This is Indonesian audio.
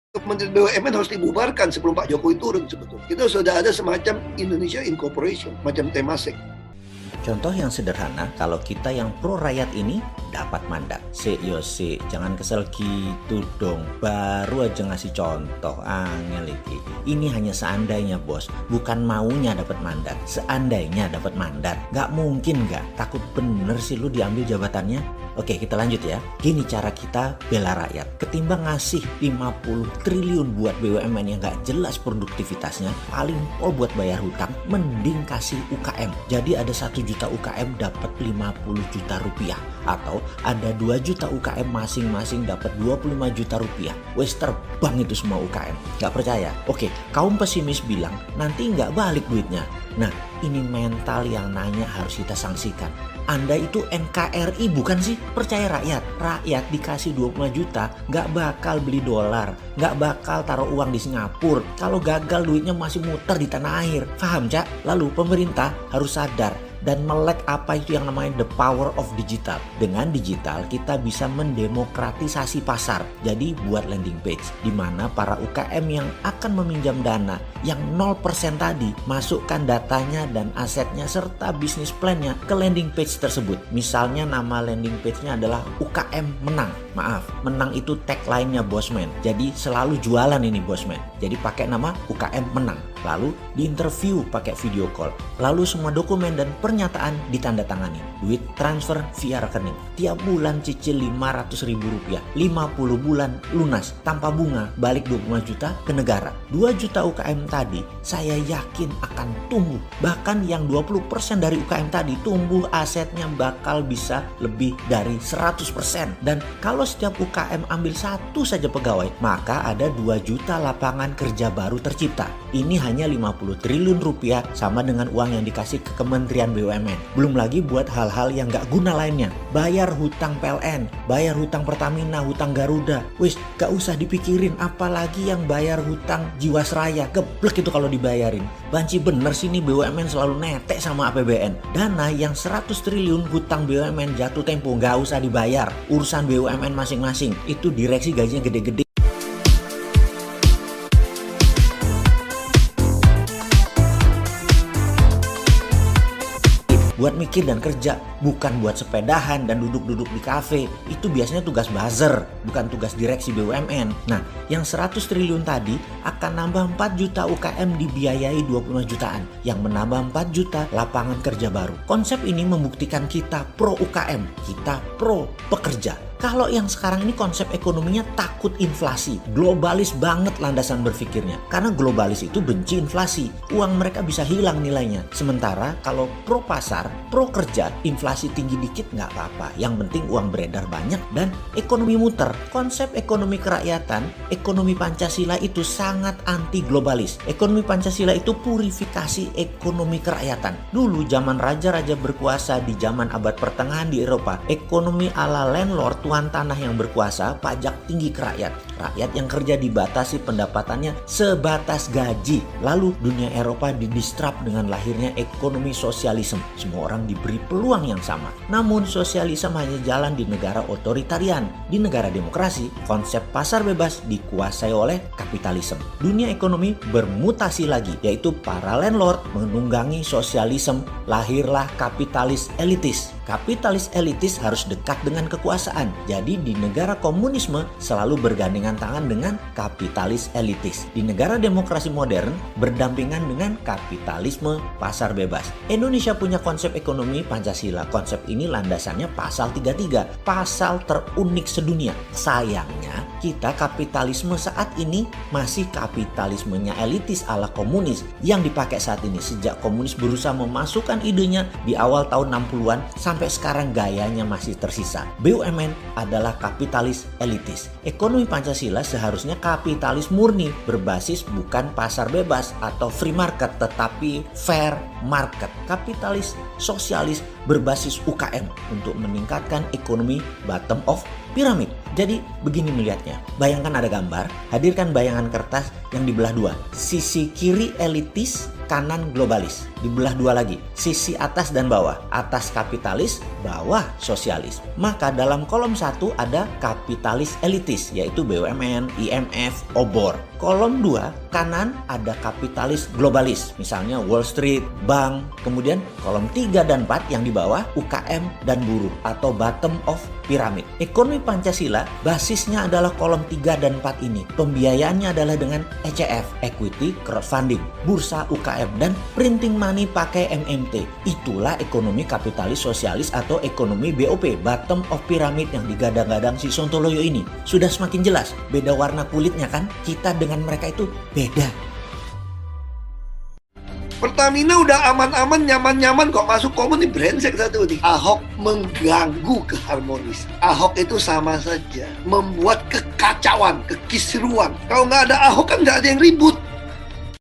Kementerian BUMN harus dibubarkan sebelum Pak Jokowi turun sebetulnya. Itu sudah ada semacam Indonesia Incorporation, macam Temasek. Contoh yang sederhana, kalau kita yang pro rakyat ini dapat mandat. Jangan kesel gitu dong. Baru aja ngasih contoh, angel iki. Ini hanya seandainya bos, bukan maunya dapat mandat. Seandainya dapat mandat, nggak mungkin nggak. Takut bener sih lu diambil jabatannya. Oke, kita lanjut ya. Gini cara kita bela rakyat. Ketimbang ngasih 50 triliun buat BUMN yang nggak jelas produktivitasnya, paling pol buat bayar hutang, mending kasih UKM. Jadi ada 1 juta UKM dapat 50 juta rupiah. Atau ada 2 juta UKM masing-masing dapat 25 juta rupiah. Wes terbang itu semua UKM. Nggak percaya? Oke, kaum pesimis bilang nanti nggak balik duitnya. Nah, ini mental yang nanya harus kita sanksikan. Anda itu NKRI bukan sih? Percaya rakyat. Rakyat dikasih 25 juta gak bakal beli dolar. Gak bakal taruh uang di Singapura. Kalau gagal duitnya masih muter di tanah air. Paham Cak? Lalu pemerintah harus sadar dan melek apa itu yang namanya the power of digital. Dengan digital kita bisa mendemokratisasi pasar. Jadi buat landing page di mana para UKM yang akan meminjam dana yang 0% tadi masukkan datanya dan asetnya serta bisnis plannya ke landing page tersebut. Misalnya nama landing page-nya adalah UKM Menang. Maaf, Menang itu tagline-nya Bosman. Jadi selalu jualan ini Bosman. Jadi pakai nama UKM Menang. Lalu diinterview pakai video call. Lalu semua dokumen dan pernyataan ditandatangani. Duit transfer via rekening. Tiap bulan cicil Rp500.000. 50 bulan lunas tanpa bunga, balik 25 juta ke negara. 2 juta UKM tadi saya yakin akan tumbuh. Bahkan yang 20% dari UKM tadi tumbuh asetnya bakal bisa lebih dari 100%. Dan kalau setiap UKM ambil 1 saja pegawai, maka ada 2 juta lapangan kerja baru tercipta. Ini hanya 50 triliun rupiah sama dengan uang yang dikasih ke Kementerian BUMN. Belum lagi buat hal-hal yang gak guna lainnya. Bayar hutang PLN, bayar hutang Pertamina, hutang Garuda. Wis gak usah dipikirin, apalagi yang bayar hutang Jiwasraya. Geblek itu kalau dibayarin. Banci bener sih nih BUMN selalu netek sama APBN. Dana yang 100 triliun hutang BUMN jatuh tempo gak usah dibayar. Urusan BUMN masing-masing. Itu direksi gajinya gede-gede. Buat mikir dan kerja, bukan buat sepedahan dan duduk-duduk di kafe. Itu biasanya tugas buzzer, bukan tugas direksi BUMN. Nah, yang 100 triliun tadi akan nambah 4 juta UKM dibiayai 25 jutaan. Yang menambah 4 juta lapangan kerja baru. Konsep ini membuktikan kita pro UKM, kita pro pekerja. Kalau yang sekarang ini konsep ekonominya takut inflasi. Globalis banget landasan berpikirnya. Karena globalis itu benci inflasi. Uang mereka bisa hilang nilainya. Sementara kalau pro pasar, pro kerja, inflasi tinggi dikit nggak apa-apa. Yang penting uang beredar banyak dan ekonomi muter. Konsep ekonomi kerakyatan, ekonomi Pancasila itu sangat anti globalis. Ekonomi Pancasila itu purifikasi ekonomi kerakyatan. Dulu zaman raja-raja berkuasa di zaman abad pertengahan di Eropa, ekonomi ala landlord, tuan tanah yang berkuasa, pajak tinggi ke rakyat. Rakyat yang kerja dibatasi pendapatannya sebatas gaji. Lalu dunia Eropa didistrap dengan lahirnya ekonomi sosialisme. Semua orang diberi peluang yang sama. Namun sosialisme hanya jalan di negara otoritarian. Di negara demokrasi, konsep pasar bebas dikuasai oleh kapitalisme. Dunia ekonomi bermutasi lagi, yaitu para landlord menunggangi sosialisme. Lahirlah kapitalis elitis. Kapitalis elitis harus dekat dengan kekuasaan. Jadi di negara komunisme selalu bergandengan tangan dengan kapitalis elitis. Di negara demokrasi modern berdampingan dengan kapitalisme pasar bebas. Indonesia punya konsep ekonomi Pancasila. Konsep ini landasannya pasal 33, pasal terunik sedunia. Sayangnya kita kapitalisme saat ini masih kapitalismenya elitis ala komunis yang dipakai saat ini. Sejak komunis berusaha memasukkan idenya di awal tahun 60-an sampai sekarang gayanya masih tersisa. BUMN adalah kapitalis elitis. Ekonomi Pancasila seharusnya kapitalis murni, berbasis bukan pasar bebas atau free market, tetapi fair market. Kapitalis sosialis berbasis UKM untuk meningkatkan ekonomi bottom of piramid. Jadi begini melihatnya. Bayangkan ada gambar, hadirkan bayangan kertas yang dibelah dua. Sisi kiri elitis, kanan globalis, dibelah dua lagi, sisi atas dan bawah, atas kapitalis, bawah sosialis. Maka dalam kolom 1 ada kapitalis elitis, yaitu BUMN, IMF, obor. Kolom 2 kanan ada kapitalis globalis, misalnya Wall Street, bank. Kemudian kolom 3 dan 4 yang di bawah UKM dan buruh atau bottom of pyramid. Ekonomi Pancasila basisnya adalah kolom 3 dan 4 ini. Pembiayaannya adalah dengan ECF, equity crowdfunding, bursa UKM, dan printing money pakai MMT. Itulah ekonomi kapitalis sosialis atau ekonomi BOP, bottom of pyramid, yang digadang-gadang si Sontoloyo ini. Sudah semakin jelas beda warna kulitnya kan? Kita dengan mereka itu beda. Pertamina udah aman-aman, nyaman-nyaman kok masuk komen nih, brengsek satu nih. Ahok mengganggu keharmonisan. Ahok itu sama saja membuat kekacauan, kekisruan. Kalau nggak ada Ahok kan nggak ada yang ribut.